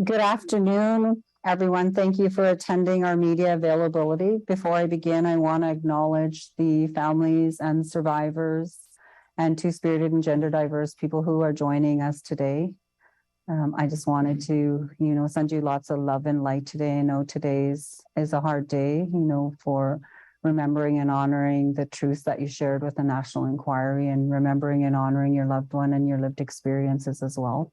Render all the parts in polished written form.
Good afternoon, everyone. Thank you for attending our media availability. Before I begin, I want to acknowledge the families and survivors and two-spirited and gender diverse people who are joining us today. I just wanted to, send you lots of love and light today. I know today's is a hard day, for remembering and honoring the truths that you shared with the National Inquiry and remembering and honoring your loved one and your lived experiences as well.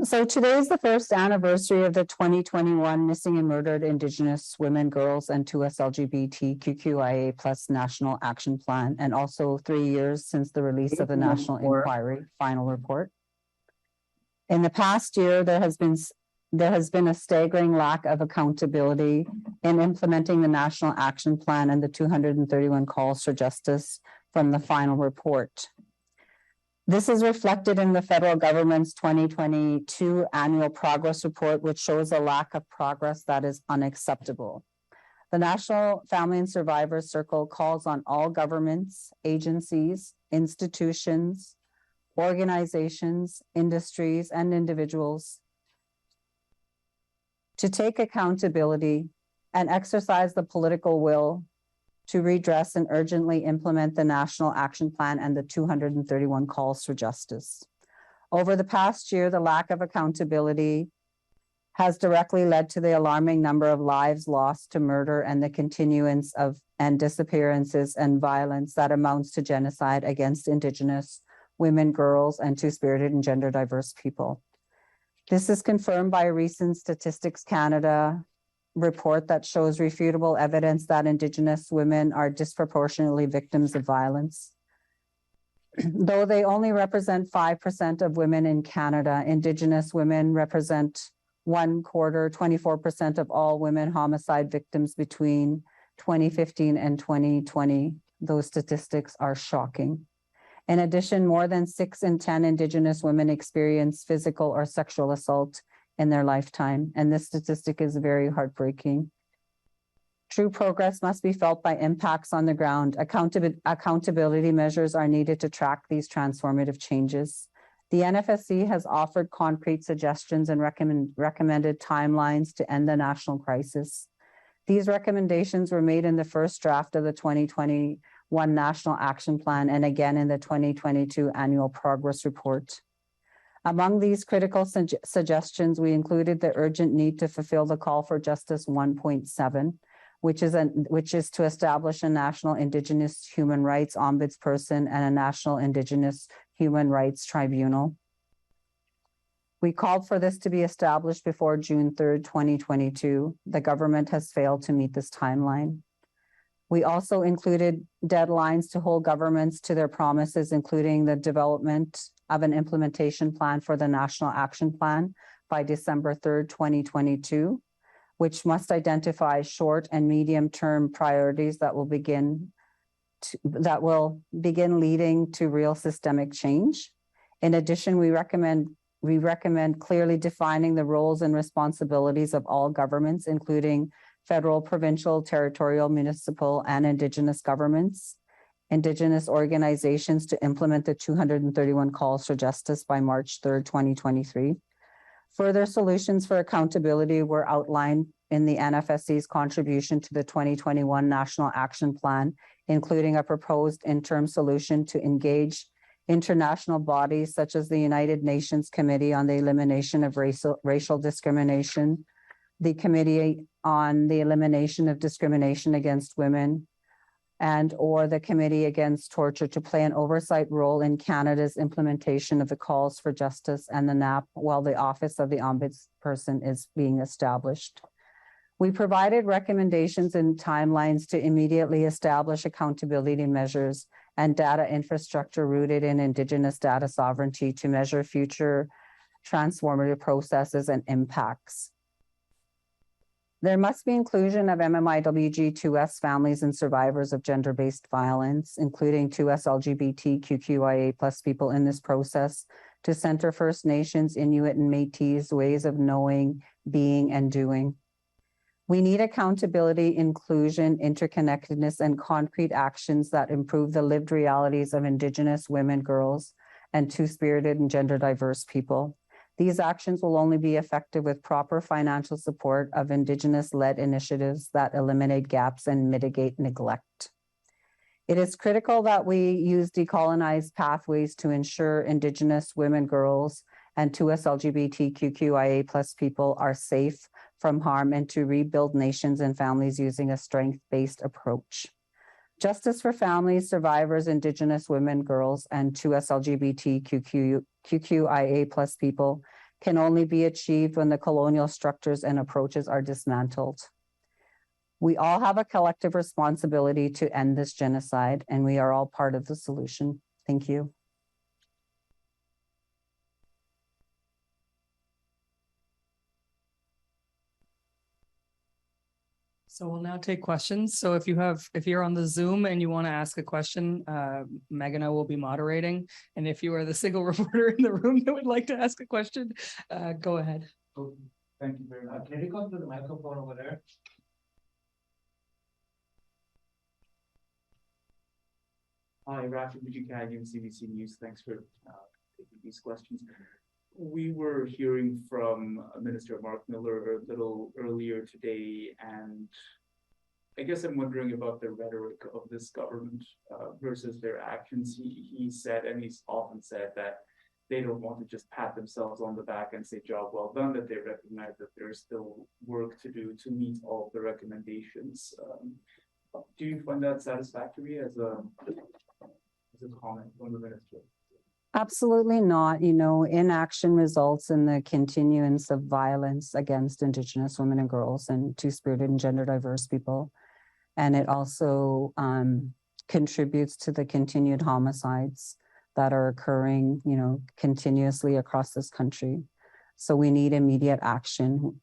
So today is the first anniversary of the 2021 Missing and Murdered Indigenous Women, Girls, and 2S LGBTQIA plus National Action Plan, and also 3 years since the release of the National Inquiry final report. In the past year, there has been a staggering lack of accountability in implementing the National Action Plan and the 231 calls for justice from the final report. This is reflected in the federal government's 2022 annual progress report, which shows a lack of progress that is unacceptable. The National Family and Survivors Circle calls on all governments, agencies, institutions, organizations, industries, and individuals to take accountability and exercise the political will to redress and urgently implement the National Action Plan and the 231 calls for justice. Over the past year, the lack of accountability has directly led to the alarming number of lives lost to murder and the continuance of disappearances and violence that amounts to genocide against Indigenous women, girls, and two-spirited and gender diverse people. This is confirmed by a recent Statistics Canada report that shows refutable evidence that Indigenous women are disproportionately victims of violence. Though they only represent 5% of women in Canada, Indigenous women represent 24% of all women homicide victims between 2015 and 2020. Those statistics are shocking. In addition, more than 6 in 10 Indigenous women experience physical or sexual assault in their lifetime, and this statistic is very heartbreaking. True progress must be felt by impacts on the ground. Accountability measures are needed to track these transformative changes. The NFSC has offered concrete suggestions and recommended timelines to end the national crisis. These recommendations were made in the first draft of the 2021 National Action Plan and again in the 2022 Annual Progress Report. Among these critical suggestions, we included the urgent need to fulfill the call for justice 1.7, which is to establish a national Indigenous human rights ombudsperson and a national Indigenous human rights tribunal. We called for this to be established before June 3rd, 2022. The government has failed to meet this timeline. We also included deadlines to hold governments to their promises, including the development of an implementation plan for the National Action Plan by December 3rd, 2022, which must identify short and medium-term priorities that will begin leading to real systemic change. In addition, we recommend clearly defining the roles and responsibilities of all governments, including federal, provincial, territorial, municipal, and Indigenous governments, Indigenous organizations to implement the 231 calls for justice by March 3rd, 2023. Further solutions for accountability were outlined in the NFSC's contribution to the 2021 National Action Plan, including a proposed interim solution to engage international bodies such as the United Nations Committee on the Elimination of Racial Discrimination, the Committee on the Elimination of Discrimination Against Women, or the Committee Against Torture to play an oversight role in Canada's implementation of the calls for justice and the NAP while the Office of the Ombudsperson is being established. We provided recommendations and timelines to immediately establish accountability measures and data infrastructure rooted in Indigenous data sovereignty to measure future transformative processes and impacts. There must be inclusion of MMIWG 2S families and survivors of gender-based violence, including 2S LGBTQIA plus people in this process, to center First Nations, Inuit, and Métis ways of knowing, being, and doing. We need accountability, inclusion, interconnectedness, and concrete actions that improve the lived realities of Indigenous women, girls, and two-spirited and gender diverse people. These actions will only be effective with proper financial support of Indigenous-led initiatives that eliminate gaps and mitigate neglect. It is critical that we use decolonized pathways to ensure Indigenous women, girls, and 2S LGBTQIA+ people are safe from harm and to rebuild nations and families using a strength-based approach. Justice for families, survivors, Indigenous women, girls, and 2S LGBTQIA+ people can only be achieved when the colonial structures and approaches are dismantled. We all have a collective responsibility to end this genocide, and we are all part of the solution. Thank you. So we'll now take questions. So if you're on the Zoom and you want to ask a question, Megan will be moderating. And if you are the single reporter in the room that would like to ask a question, go ahead. Oh, thank you very much. Can you come to the microphone over there? Hi, Rafi Bujikadian, CBC News. Thanks for taking these questions. We were hearing from Minister Mark Miller a little earlier today, and I guess I'm wondering about the rhetoric of this government versus their actions. He said, and he's often said, that they don't want to just pat themselves on the back and say job well done, that they recognize that there's still work to do to meet all of the recommendations. Do you find that satisfactory as a comment from the minister? Absolutely not. You know, inaction results in the continuance of violence against Indigenous women and girls and two-spirited and gender diverse people. And it also contributes to the continued homicides that are occurring, you know, continuously across this country. So we need immediate action.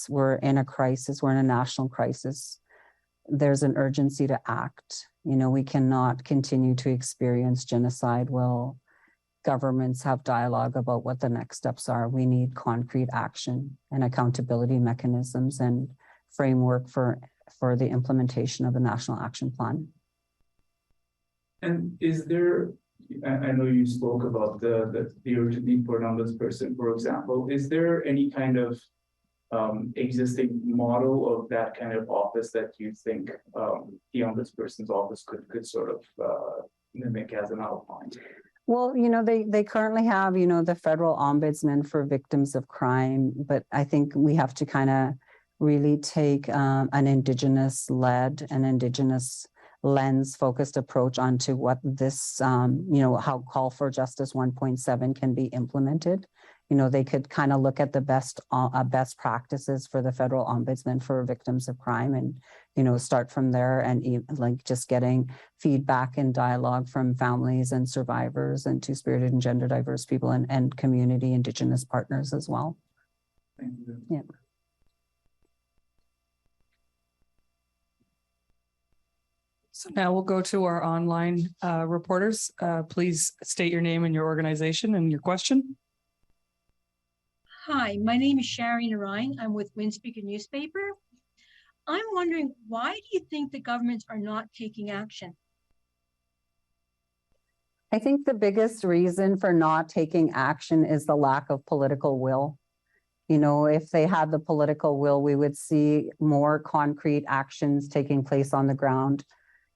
We're in a crisis. We're in a national crisis. There's an urgency to act. You know, we cannot continue to experience genocide while governments have dialogue about what the next steps are. We need concrete action and accountability mechanisms and framework for the implementation of the National Action Plan. And is there, I know you spoke about the urgent need for an ombudsperson, for example, is there any kind of existing model of that kind of office that you think the ombudsperson's office could sort of mimic as an outline? Well, you know, they currently have, you know, the federal ombudsman for victims of crime, but I think we have to kind of really take an Indigenous lens focused approach onto what this, you know, how Call for Justice 1.7 can be implemented. You know, they could kind of look at the best practices for the federal ombudsman for victims of crime and, you know, start from there and like just getting feedback and dialogue from families and survivors and two-spirited and gender diverse people and community Indigenous partners as well. Thank you. Yeah. So now we'll go to our online reporters. Please state your name and your organization and your question. Hi, my name is Sharon Ryan. I'm with Windspeaker newspaper. I'm wondering, why do you think the governments are not taking action? I think the biggest reason for not taking action is the lack of political will. You know, if they had the political will, we would see more concrete actions taking place on the ground,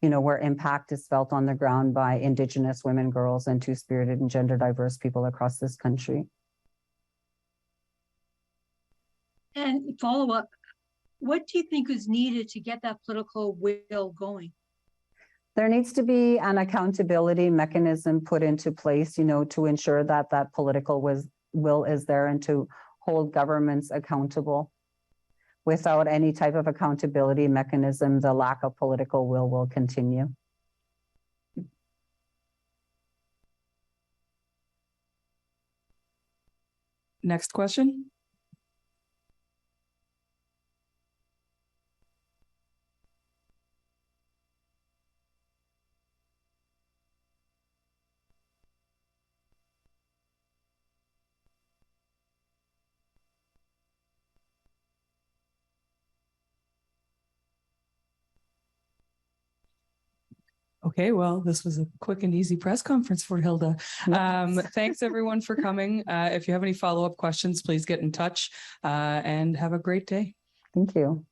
you know, where impact is felt on the ground by Indigenous women, girls, and two-spirited and gender diverse people across this country. And follow up, what do you think is needed to get that political will going? There needs to be an accountability mechanism put into place, you know, to ensure that that political will is there and to hold governments accountable. Without any type of accountability mechanism, the lack of political will continue. Next question. Okay, well, this was a quick and easy press conference for Hilda. Thanks everyone for coming. If you have any follow-up questions, please get in touch and have a great day. Thank you.